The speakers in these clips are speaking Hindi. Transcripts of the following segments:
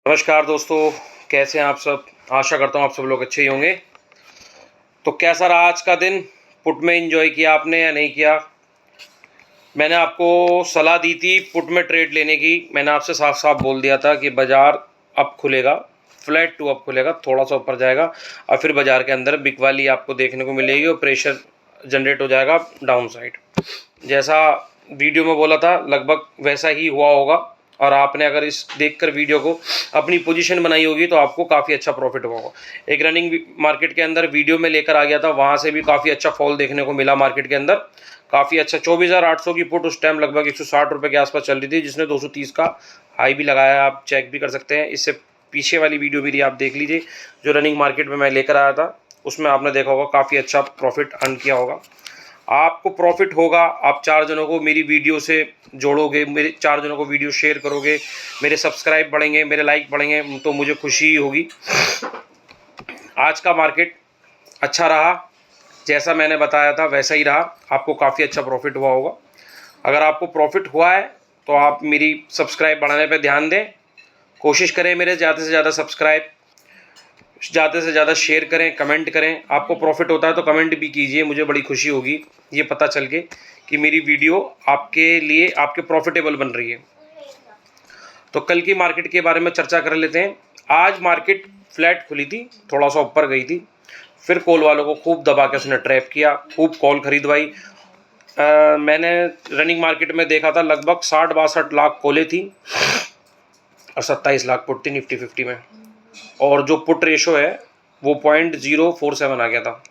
नमस्कार दोस्तों, कैसे हैं आप सब। आशा करता हूँ आप सब लोग अच्छे ही होंगे। तो कैसा रहा आज का दिन? पुट में एंजॉय किया आपने या नहीं किया? मैंने आपको सलाह दी थी पुट में ट्रेड लेने की। मैंने आपसे साफ साफ बोल दिया था कि बाज़ार अब खुलेगा, फ्लैट टू अप खुलेगा, थोड़ा सा ऊपर जाएगा और फिर बाज़ार के अंदर बिग वाली आपको देखने को मिलेगी और प्रेशर जनरेट हो जाएगा डाउन साइड। जैसा वीडियो में बोला था लगभग वैसा ही हुआ होगा। और आपने अगर इस देखकर वीडियो को अपनी पोजीशन बनाई होगी तो आपको काफ़ी अच्छा प्रॉफिट होगा। एक रनिंग मार्केट के अंदर वीडियो में लेकर आ गया था, वहाँ से भी काफ़ी अच्छा फॉल देखने को मिला मार्केट के अंदर। काफ़ी अच्छा 24,800 की पुट उस टाइम लगभग 160 रुपये के आसपास चल रही थी, जिसने 230 का हाई भी लगाया। आप चेक भी कर सकते हैं, इससे पीछे वाली वीडियो मेरी आप देख लीजिए जो रनिंग मार्केट में मैं लेकर आया था, उसमें आपने देखा होगा काफ़ी अच्छा प्रॉफिट अर्न किया होगा। आपको प्रॉफिट होगा, आप 4 जनों को मेरी वीडियो से जोड़ोगे, मेरे 4 जनों को वीडियो शेयर करोगे, मेरे सब्सक्राइब बढ़ेंगे, मेरे लाइक बढ़ेंगे, तो मुझे खुशी होगी। आज का मार्केट अच्छा रहा, जैसा मैंने बताया था वैसा ही रहा। आपको काफ़ी अच्छा प्रॉफिट हुआ होगा। अगर आपको प्रॉफिट हुआ है तो आप मेरी सब्सक्राइब बढ़ाने पर ध्यान दें, कोशिश करें मेरे ज़्यादा से ज़्यादा सब्सक्राइब, ज़्यादा से ज़्यादा शेयर करें, कमेंट करें। आपको प्रॉफिट होता है तो कमेंट भी कीजिए, मुझे बड़ी खुशी होगी ये पता चल के कि मेरी वीडियो आपके लिए आपके प्रॉफिटेबल बन रही है। तो कल की मार्केट के बारे में चर्चा कर लेते हैं। आज मार्केट फ्लैट खुली थी, थोड़ा सा ऊपर गई थी, फिर कॉल वालों को खूब दबा के उसने ट्रैप किया, खूब कॉल खरीदवाई। मैंने रनिंग मार्केट में देखा था लगभग 60-62 लाख कॉलें थी और 27 लाख पुट थी निफ्टी 50 में। और जो पुट रेशो है वो 0.047 आ गया था,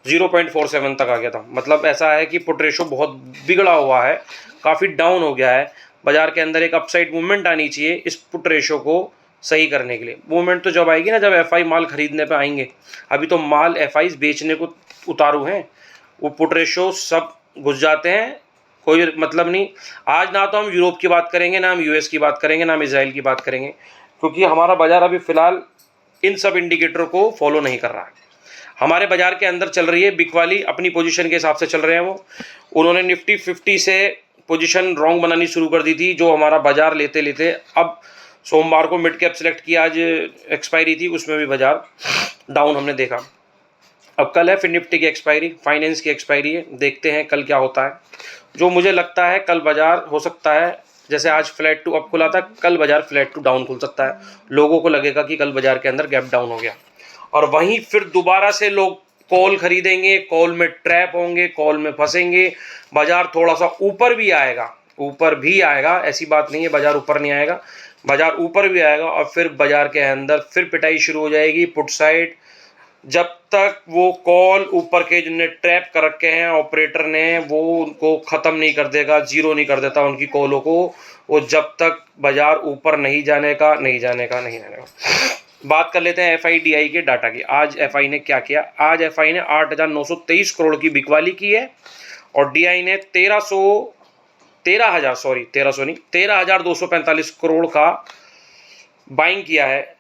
0.47 तक आ गया था। मतलब ऐसा है कि पुट रेशो बहुत बिगड़ा हुआ है, काफ़ी डाउन हो गया है। बाजार के अंदर एक अपसाइड मूवमेंट आनी चाहिए इस पुट रेशो को सही करने के लिए। मूवमेंट तो जब आएगी ना, जब एफआई माल खरीदने पे आएंगे। अभी तो माल एफआई बेचने को उतारू हैं, वो पुट रेशो सब घुस जाते हैं, कोई मतलब नहीं। आज ना तो हम यूरोप की बात करेंगे, ना हम यूएस की बात करेंगे, ना हम इसराइल की बात करेंगे, क्योंकि हमारा बाजार अभी फ़िलहाल इन सब इंडिकेटर को फॉलो नहीं कर रहा है। हमारे बाजार के अंदर चल रही है बिग वाली, अपनी पोजीशन के हिसाब से चल रहे हैं वो। उन्होंने निफ्टी 50 से पोजीशन रॉन्ग बनानी शुरू कर दी थी, जो हमारा बाजार लेते लेते अब सोमवार को मिड कैप सेलेक्ट किया, आज एक्सपायरी थी, उसमें भी बाजार डाउन हमने देखा। अब कल है फिर निफ्टी की एक्सपायरी, फाइनेंस की एक्सपायरी है, देखते हैं कल क्या होता है। जो मुझे लगता है कल बाजार हो सकता है, जैसे आज फ्लैट टू अप खुला था, कल बाजार फ्लैट टू डाउन खुल सकता है। लोगों को लगेगा कि कल बाजार के अंदर गैप डाउन हो गया और वहीं फिर दोबारा से लोग कॉल खरीदेंगे, कॉल में ट्रैप होंगे, कॉल में फंसेंगे। बाजार थोड़ा सा ऊपर भी आएगा, ऊपर भी आएगा, ऐसी बात नहीं है बाजार ऊपर नहीं आएगा, बाजार ऊपर भी आएगा और फिर बाजार के अंदर फिर पिटाई शुरू हो जाएगी पुट साइड। जब तक वो कॉल ऊपर के जिनने ट्रैप कर रखे हैं ऑपरेटर ने, वो उनको ख़त्म नहीं कर देगा, जीरो नहीं कर देता उनकी कॉलों को, वो जब तक बाजार ऊपर नहीं जाने का। बात कर लेते हैं एफआईडीआई के डाटा की। आज एफआई ने क्या किया? आज एफआई ने 8,923 करोड़ की बिकवाली की है और डीआई ने 13,245 करोड़ का बाइंग किया है।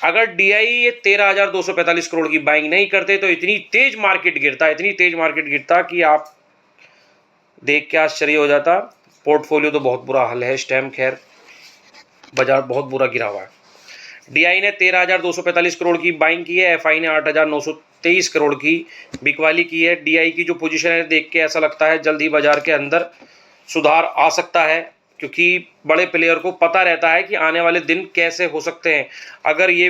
अगर डीआई ये 13,245 करोड़ की बाइंग नहीं करते तो इतनी तेज मार्केट गिरता कि आप देख के आश्चर्य हो जाता। पोर्टफोलियो तो बहुत बुरा हाल है इस टाइम, खैर बाजार बहुत बुरा गिरा हुआ है। डीआई ने 13,245 करोड़ की बाइंग की है, एफआई ने 8,923 करोड़ की बिकवाली की है। डीआई की जो पोजीशन है देख के ऐसा लगता है जल्द ही बाजार के अंदर सुधार आ सकता है, क्योंकि बड़े प्लेयर को पता रहता है कि आने वाले दिन कैसे हो सकते हैं। अगर ये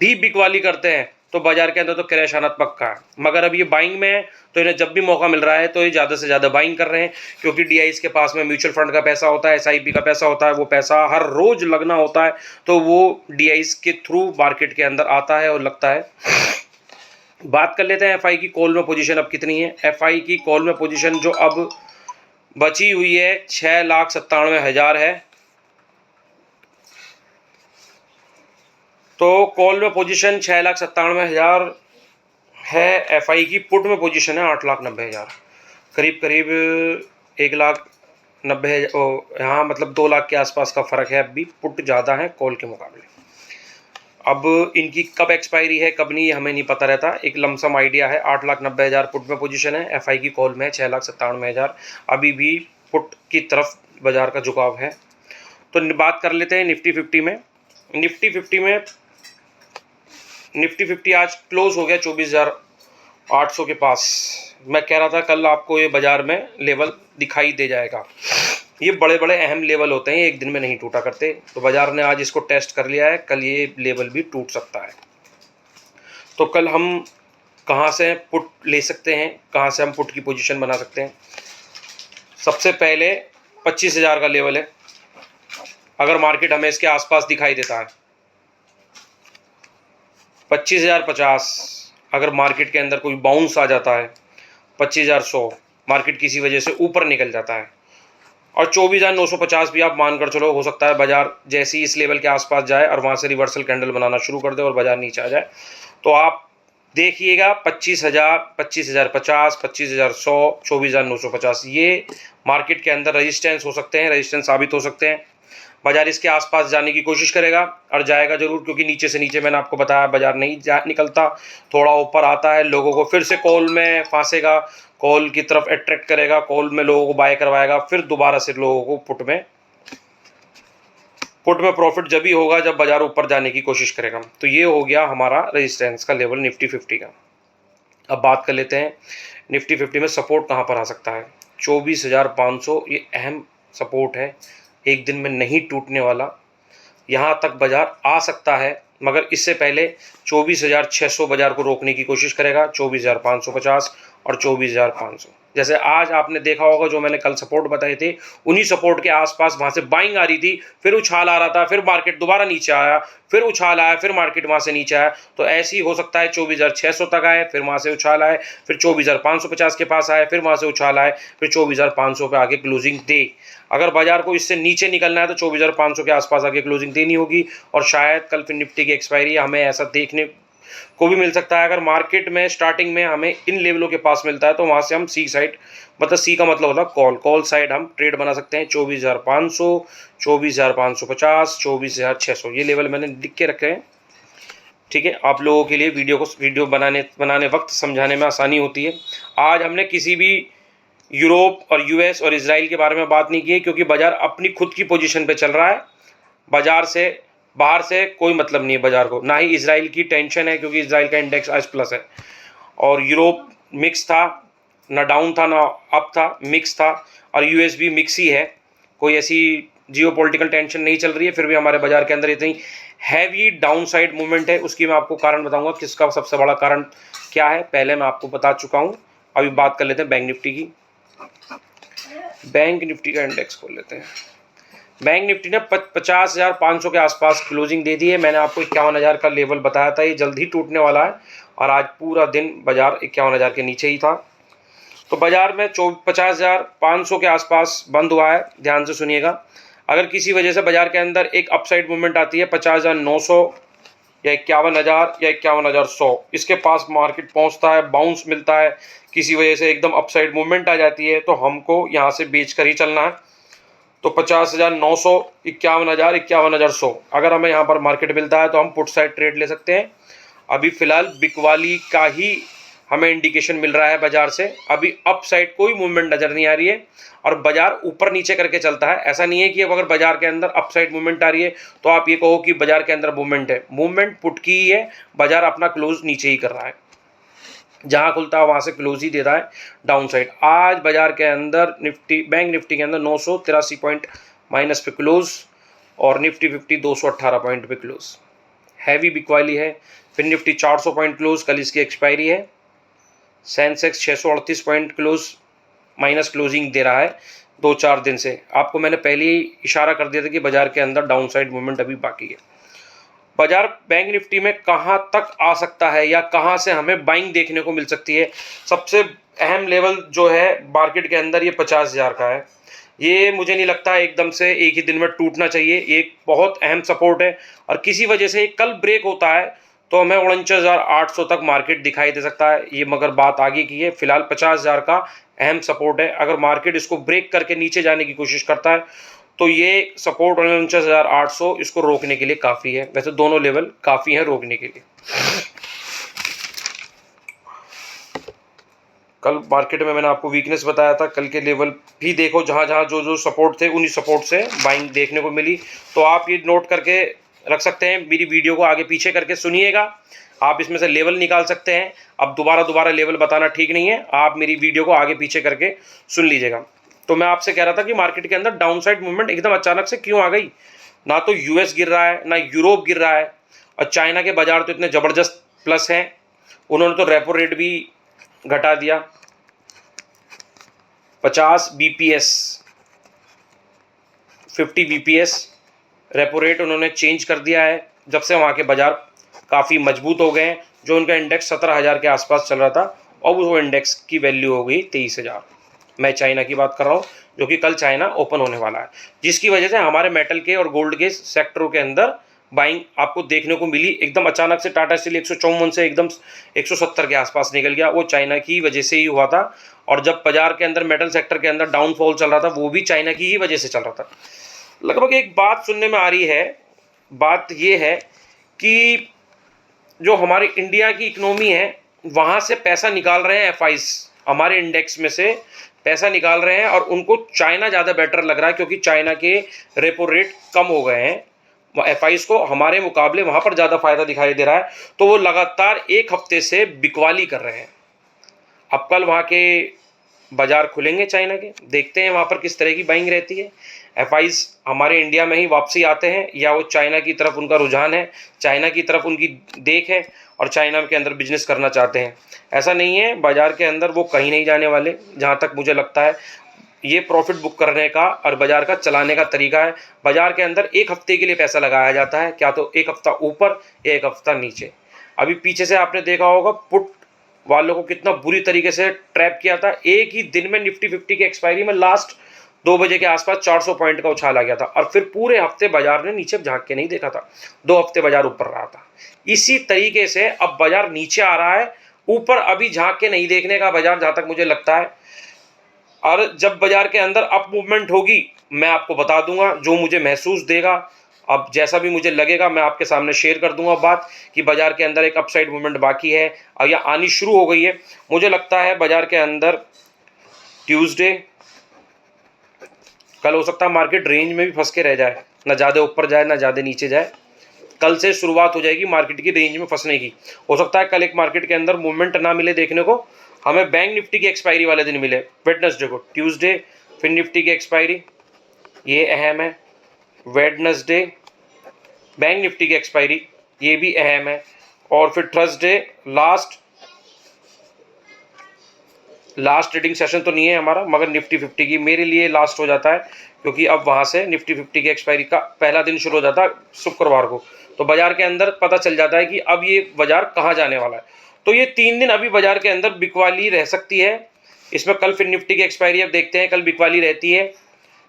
भी बिकवाली करते हैं तो बाजार के अंदर तो क्रैश आना पक्का है। मगर अब ये बाइंग में है तो इन्हें जब भी मौका मिल रहा है तो ये ज़्यादा से ज़्यादा बाइंग कर रहे हैं, क्योंकि डीआईज के पास में म्यूचुअल फंड का पैसा होता है, एसआईपी का पैसा होता है, वो पैसा हर रोज लगना होता है, तो वो डीआईज के थ्रू मार्केट के अंदर आता है और लगता है। बात कर लेते हैं एफआई की कॉल में पोजीशन अब कितनी है। एफआई की कॉल में पोजीशन जो अब बची हुई है 6,97,000 है। तो कॉल में पोजीशन 6,97,000 है। एफआई की पुट में पोजीशन है 8,90,000, करीब करीब 1,90,000, यहाँ मतलब 2 लाख के आसपास का फ़र्क है। अब भी पुट ज़्यादा है कॉल के मुकाबले। अब इनकी कब एक्सपायरी है कब नहीं हमें नहीं पता रहता, एक लमसम आइडिया है। 8,90,000 पुट में पोजीशन है, एफआई की कॉल में 6,97,000। अभी भी पुट की तरफ बाजार का झुकाव है। तो बात कर लेते हैं निफ्टी 50 में। निफ्टी 50 आज क्लोज हो गया 24,800 के पास। मैं कह रहा था कल आपको ये बाजार में लेवल दिखाई दे जाएगा। ये बड़े बड़े अहम लेवल होते हैं, एक दिन में नहीं टूटा करते। तो बाजार ने आज इसको टेस्ट कर लिया है, कल ये लेवल भी टूट सकता है। तो कल हम कहाँ से पुट ले सकते हैं, कहाँ से हम पुट की पोजीशन बना सकते हैं? सबसे पहले 25,000 का लेवल है। अगर मार्केट हमें इसके आसपास दिखाई देता है 25,050, अगर मार्केट के अंदर कोई बाउंस आ जाता है 25,100, मार्केट किसी वजह से ऊपर निकल जाता है, और 24,950 भी आप मानकर चलो, हो सकता है बाजार जैसे ही इस लेवल के आसपास जाए और वहाँ से रिवर्सल कैंडल बनाना शुरू कर दे और बाजार नीचे आ जाए, तो आप देखिएगा 25,000, 25,050, 25,100, 24,950 ये मार्केट के अंदर रेजिस्टेंस हो सकते हैं, रेजिस्टेंस साबित हो सकते हैं। बाजार इसके आसपास जाने की कोशिश करेगा और जाएगा जरूर, क्योंकि नीचे से नीचे मैंने आपको बताया बाजार नहीं निकलता, थोड़ा ऊपर आता है, लोगों को फिर से कॉल में फांसेगा, कॉल की तरफ अट्रैक्ट करेगा, कॉल में लोगों को बाय करवाएगा, फिर दोबारा से लोगों को पुट में प्रॉफिट जब ही होगा जब बाजार ऊपर जाने की कोशिश करेगा। तो ये हो गया हमारा रेजिस्टेंस का लेवल निफ्टी 50 का। अब बात कर लेते हैं निफ्टी 50 में सपोर्ट कहाँ पर आ सकता है। 24,500 ये अहम सपोर्ट है, एक दिन में नहीं टूटने वाला। यहाँ तक बाजार आ सकता है, मगर इससे पहले 24,600 बाजार को रोकने की कोशिश करेगा, 24,550 और 24,500। जैसे आज आपने देखा होगा जो मैंने कल सपोर्ट बताए थे, उन्हीं सपोर्ट के आसपास वहाँ से बाइंग आ रही थी, फिर उछाल आ रहा था, फिर मार्केट दोबारा नीचे आया, फिर उछाल आया, फिर मार्केट वहाँ से नीचे आया। तो ऐसे ही हो सकता है 24,600 तक आए, फिर वहाँ से उछाल आए, फिर 24,550 के पास आए, फिर वहाँ से उछाल आए, फिर 24,500 पे आगे क्लोजिंग दे। अगर बाजार को इससे नीचे निकलना है तो 24,500 के आसपास आगे क्लोजिंग देनी होगी, और शायद कल फिर निफ्टी की एक्सपायरी हमें ऐसा देखने को भी मिल सकता है। अगर मार्केट में स्टार्टिंग में हमें इन लेवलों के पास मिलता है तो वहाँ से हम सी साइड, मतलब सी का मतलब होता है कॉल साइड, हम ट्रेड बना सकते हैं 24,500, 24,550, 24,600। ये लेवल मैंने लिख के रखे हैं, ठीक है, आप लोगों के लिए वीडियो बनाने वक्त समझाने में आसानी होती है। आज हमने किसी भी यूरोप और यूएस और इजराइल के बारे में बात नहीं की है, क्योंकि बाजार अपनी खुद की पोजीशन पे चल रहा है। बाजार से बाहर से कोई मतलब नहीं है बाजार को, ना ही इजराइल की टेंशन है, क्योंकि इजराइल का इंडेक्स आज प्लस है, और यूरोप मिक्स था, ना डाउन था ना अप था, मिक्स था, और यूएस भी मिक्स ही है। कोई ऐसी जियोपॉलिटिकल टेंशन नहीं चल रही है, फिर भी हमारे बाजार के अंदर इतनी हैवी डाउन साइड मूवमेंट है। उसकी मैं आपको कारण बताऊंगा, किसका सबसे बड़ा कारण क्या है, पहले मैं आपको बता चुका हूँ। अभी बात कर लेते हैं बैंक निफ्टी की। बैंक निफ्टी का इंडेक्स खोल लेते हैं। बैंक निफ्टी ने 50,500 के आसपास क्लोजिंग दे दी है। मैंने आपको 51,000 का लेवल बताया था, ये जल्द ही टूटने वाला है, और आज पूरा दिन बाजार 51,000 के नीचे ही था। तो बाजार में 50,500 के आसपास बंद हुआ है। ध्यान से सुनिएगा, अगर किसी वजह से बाजार के अंदर एक अपसाइड मूवमेंट आती है 50,900 या 51,000 या 51,100, इसके पास मार्केट पहुंचता है, बाउंस मिलता है, किसी वजह से एकदम अपसाइड मूवमेंट आ जाती है, तो हमको यहाँ से बेच कर ही चलना है। तो 50,900, 51,000, 51,100 अगर हमें यहाँ पर मार्केट मिलता है तो हम पुट साइड ट्रेड ले सकते हैं। अभी फिलहाल बिकवाली का ही हमें इंडिकेशन मिल रहा है बाजार से, अभी अप साइड कोई मूवमेंट नज़र नहीं आ रही है, और बाजार ऊपर नीचे करके चलता है। ऐसा नहीं है कि अब अगर बाजार के अंदर अप साइड मूवमेंट आ रही है तो आप ये कहो कि बाजार के अंदर मूवमेंट है। मूवमेंट पुट की ही है, बाजार अपना क्लोज नीचे ही कर रहा है, जहाँ खुलता है वहाँ से क्लोज ही दे रहा है डाउन साइड। आज बाजार के अंदर बैंक निफ्टी के अंदर 983 पॉइंट माइनस पे क्लोज, और निफ्टी 50 218 पॉइंट पे क्लोज, हैवी बिकवाली है। फिर निफ्टी 400 पॉइंट क्लोज, कल इसकी एक्सपायरी है। Sensex 638 point close minus closing दे रहा है 2-4 दिन से। आपको मैंने पहले ही इशारा कर दिया था कि बाजार के अंदर डाउन साइड मूवमेंट अभी बाकी है। बाजार बैंक निफ्टी में कहाँ तक आ सकता है या कहाँ से हमें बाइंग देखने को मिल सकती है? सबसे अहम लेवल जो है मार्केट के अंदर ये 50,000 का है। ये मुझे नहीं लगता एकदम से एक ही दिन में टूटना चाहिए, एक बहुत अहम सपोर्ट है, और किसी वजह से कल ब्रेक होता है तो हमें 49,800 तक मार्केट दिखाई दे सकता है। ये मगर बात आगे की है, फिलहाल 50,000 का अहम सपोर्ट है। अगर मार्केट इसको ब्रेक करके नीचे जाने की कोशिश करता है तो ये सपोर्ट 49,800 इसको रोकने के लिए काफ़ी है। वैसे दोनों लेवल काफ़ी हैं रोकने के लिए। कल मार्केट में मैंने आपको वीकनेस बताया था, कल के लेवल भी देखो, जहाँ जहाँ जो जो सपोर्ट थे उन्हीं सपोर्ट से बाइंग देखने को मिली। तो आप ये नोट करके रख सकते हैं, मेरी वीडियो को आगे पीछे करके सुनिएगा, आप इसमें से लेवल निकाल सकते हैं। अब दोबारा लेवल बताना ठीक नहीं है, आप मेरी वीडियो को आगे पीछे करके सुन लीजिएगा। तो मैं आपसे कह रहा था कि मार्केट के अंदर डाउन साइड मूवमेंट एकदम अचानक से क्यों आ गई। ना तो यूएस गिर रहा है, ना यूरोप गिर रहा है, और चाइना के बाजार तो इतने ज़बरदस्त प्लस हैं, उन्होंने तो रेपो रेट भी घटा दिया 50 बीपीएस, 50 बीपीएस रेपो रेट उन्होंने चेंज कर दिया है। जब से वहाँ के बाज़ार काफ़ी मजबूत हो गए हैं। जो उनका इंडेक्स 17,000 के आसपास चल रहा था, और वो इंडेक्स की वैल्यू हो गई 23,000। मैं चाइना की बात कर रहा हूँ, जो कि कल चाइना ओपन होने वाला है, जिसकी वजह से हमारे मेटल के और गोल्ड के सेक्टरों के अंदर बाइंग आपको देखने को मिली। एकदम अचानक से टाटा स्टील 154 से एकदम 170 के आसपास निकल गया, वो चाइना की वजह से ही हुआ था। और जब बाजार के अंदर मेटल सेक्टर के अंदर डाउनफॉल चल रहा था, वो भी चाइना की ही वजह से चल रहा था। लगभग एक बात सुनने में आ रही है, बात ये है कि जो हमारी इंडिया की इकोनॉमी है, वहाँ से पैसा निकाल रहे हैं एफआईज, हमारे इंडेक्स में से पैसा निकाल रहे हैं, और उनको चाइना ज़्यादा बेटर लग रहा है, क्योंकि चाइना के रेपो रेट कम हो गए हैं। एफआईज को हमारे मुकाबले वहाँ पर ज़्यादा फायदा दिखाई दे रहा है, तो वो लगातार एक हफ्ते से बिकवाली कर रहे हैं। अब कल वहाँ के बाजार खुलेंगे चाइना के, देखते हैं वहाँ पर किस तरह की बाइंग रहती है। एफआईज हमारे इंडिया में ही वापसी आते हैं, या वो चाइना की तरफ उनका रुझान है, चाइना की तरफ उनकी देख है, और चाइना के अंदर बिजनेस करना चाहते हैं। ऐसा नहीं है, बाज़ार के अंदर वो कहीं नहीं जाने वाले, जहाँ तक मुझे लगता है। ये प्रॉफिट बुक करने का और बाज़ार का चलाने का तरीका है। बाज़ार के अंदर एक हफ्ते के लिए पैसा लगाया जाता है, क्या तो एक हफ्ता ऊपर या एक हफ्ता नीचे। अभी पीछे से आपने देखा होगा पुट वालों को कितना बुरी तरीके से ट्रैप किया था। एक ही दिन में निफ्टी 50 की एक्सपायरी में लास्ट 2 बजे के आसपास 400 पॉइंट का उछाल आ गया था, और फिर पूरे हफ्ते बाजार ने नीचे झांक के नहीं देखा था। 2 हफ्ते बाजार ऊपर रहा था। इसी तरीके से अब बाजार नीचे आ रहा है, ऊपर अभी झांक के नहीं देखने का बाजार, जहां तक मुझे लगता है। और जब बाजार के अंदर अप मूवमेंट होगी, मैं आपको बता दूंगा, जो मुझे महसूस देगा। अब जैसा भी मुझे लगेगा मैं आपके सामने शेयर कर दूंगा बात, कि बाजार के अंदर एक अपसाइड मूवमेंट बाकी है और या आनी शुरू हो गई है। मुझे लगता है बाजार के अंदर ट्यूसडे कल हो सकता है मार्केट रेंज में भी फंस के रह जाए, ना ज़्यादा ऊपर जाए ना ज़्यादा नीचे जाए। कल से शुरुआत हो जाएगी मार्केट की रेंज में फंसने की। हो सकता है कल एक मार्केट के अंदर मूवमेंट ना मिले देखने को, हमें बैंक निफ्टी की एक्सपायरी वाले दिन मिले, वेडनेसडे को। ट्यूसडे फिर निफ्टी की एक्सपायरी, ये अहम है। वेडनेसडे बैंक निफ्टी की एक्सपायरी, ये भी अहम है। और फिर थर्सडे लास्ट ट्रेडिंग सेशन तो नहीं है हमारा, मगर निफ्टी 50 की मेरे लिए लास्ट हो जाता है, क्योंकि अब वहाँ से निफ्टी 50 की एक्सपायरी का पहला दिन शुरू हो जाता है शुक्रवार को। तो बाजार के अंदर पता चल जाता है कि अब ये बाजार कहाँ जाने वाला है। तो ये 3 दिन अभी बाजार के अंदर बिकवाली रह सकती है। इसमें कल फिर निफ्टी की एक्सपायरी, अब देखते हैं, कल बिकवाली रहती है।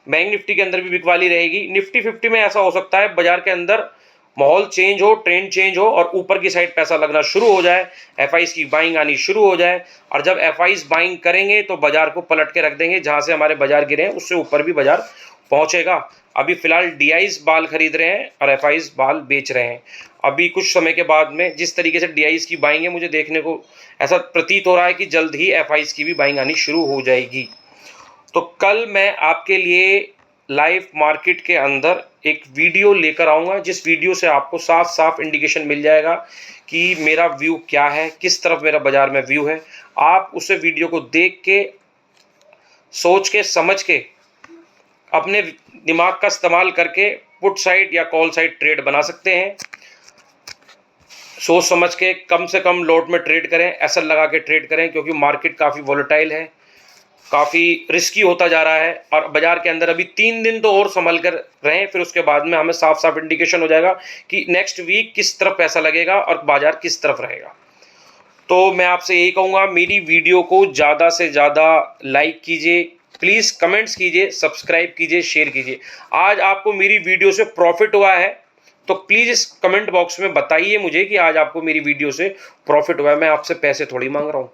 बैंक निफ्टी के अंदर भी बिकवाली रहेगी। निफ्टी 50 में ऐसा हो सकता है बाजार के अंदर माहौल चेंज हो, ट्रेंड चेंज हो, और ऊपर की साइड पैसा लगना शुरू हो जाए, एफआईज की बाइंग आनी शुरू हो जाए। और जब एफआईज बाइंग करेंगे तो बाजार को पलट के रख देंगे, जहां से हमारे बाजार गिरे हैं उससे ऊपर भी बाजार पहुंचेगा। अभी फिलहाल डीआईज बाल खरीद रहे हैं और एफआईज बाल बेच रहे हैं। अभी कुछ समय के बाद में जिस तरीके से डीआईज की बाइंग है, मुझे देखने को ऐसा प्रतीत हो रहा है कि जल्द ही एफआईज की भी बाइंग आनी शुरू हो जाएगी। तो कल मैं आपके लिए लाइव मार्केट के अंदर एक वीडियो लेकर आऊँगा, जिस वीडियो से आपको साफ साफ इंडिकेशन मिल जाएगा कि मेरा व्यू क्या है, किस तरफ मेरा बाजार में व्यू है। आप उस वीडियो को देख के, सोच के, समझ के, अपने दिमाग का इस्तेमाल करके पुट साइड या कॉल साइड ट्रेड बना सकते हैं। सोच समझ के कम से कम लोट में ट्रेड करें, एसएल लगा के ट्रेड करें, क्योंकि मार्केट काफ़ी वॉलेटाइल है, काफ़ी रिस्की होता जा रहा है। और बाजार के अंदर अभी 3 दिन तो और संभल कर रहें, फिर उसके बाद में हमें साफ साफ इंडिकेशन हो जाएगा कि नेक्स्ट वीक किस तरफ पैसा लगेगा और बाजार किस तरफ रहेगा। तो मैं आपसे यही कहूँगा, मेरी वीडियो को ज़्यादा से ज़्यादा लाइक कीजिए, प्लीज़ कमेंट्स कीजिए, सब्सक्राइब कीजिए, शेयर कीजिए। आज आपको मेरी वीडियो से प्रॉफिट हुआ है तो प्लीज़ इस कमेंट बॉक्स में बताइए मुझे कि आज आपको मेरी वीडियो से प्रॉफिट हुआ है। मैं आपसे पैसे थोड़ी मांग रहा हूँ,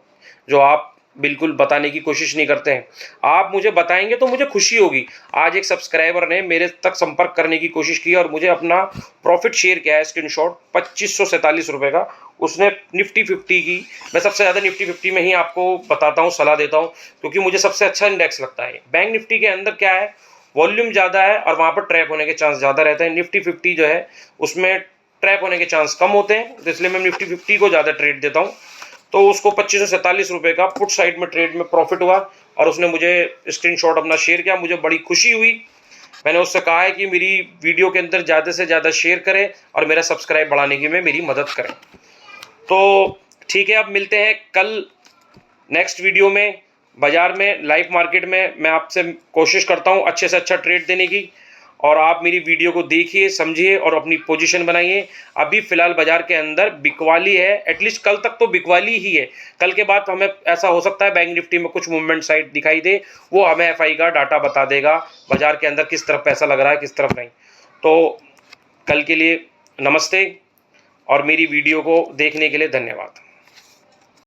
जो आप बिल्कुल बताने की कोशिश नहीं करते हैं। आप मुझे बताएँगे तो मुझे खुशी होगी। आज एक सब्सक्राइबर ने मेरे तक संपर्क करने की कोशिश की और मुझे अपना प्रॉफ़िट शेयर किया है स्क्रीनशॉट ₹2547 का। उसने निफ्टी 50 की, मैं सबसे ज़्यादा निफ्टी 50 में ही आपको बताता हूँ, सलाह देता हूँ, क्योंकि मुझे सबसे अच्छा इंडेक्स लगता है। बैंक निफ्टी के अंदर क्या है, वॉल्यूम ज़्यादा है और वहाँ पर ट्रैप होने के चांस ज़्यादा रहते हैं। निफ्टी 50 जो है उसमें ट्रैप होने के चांस कम होते हैं, तो इसलिए मैं निफ्टी 50 को ज़्यादा ट्रेड देता हूँ। तो उसको ₹2547 का पुट साइड में ट्रेड में प्रॉफिट हुआ और उसने मुझे स्क्रीनशॉट अपना शेयर किया। मुझे बड़ी खुशी हुई। मैंने उससे कहा है कि मेरी वीडियो के अंदर ज़्यादा से ज़्यादा शेयर करें और मेरा सब्सक्राइब बढ़ाने की में मेरी मदद करें। तो ठीक है, अब मिलते हैं कल नेक्स्ट वीडियो में। बाज़ार में, लाइव मार्केट में मैं आपसे कोशिश करता हूँ अच्छे से अच्छा ट्रेड देने की, और आप मेरी वीडियो को देखिए, समझिए और अपनी पोजीशन बनाइए। अभी फ़िलहाल बाज़ार के अंदर बिकवाली है, एटलीस्ट कल तक तो बिकवाली ही है। कल के बाद हमें ऐसा हो सकता है बैंक निफ्टी में कुछ मूवमेंट साइड दिखाई दे, वो हमें एफआई का डाटा बता देगा बाज़ार के अंदर किस तरफ पैसा लग रहा है, किस तरफ नहीं। तो कल के लिए नमस्ते और मेरी वीडियो को देखने के लिए धन्यवाद।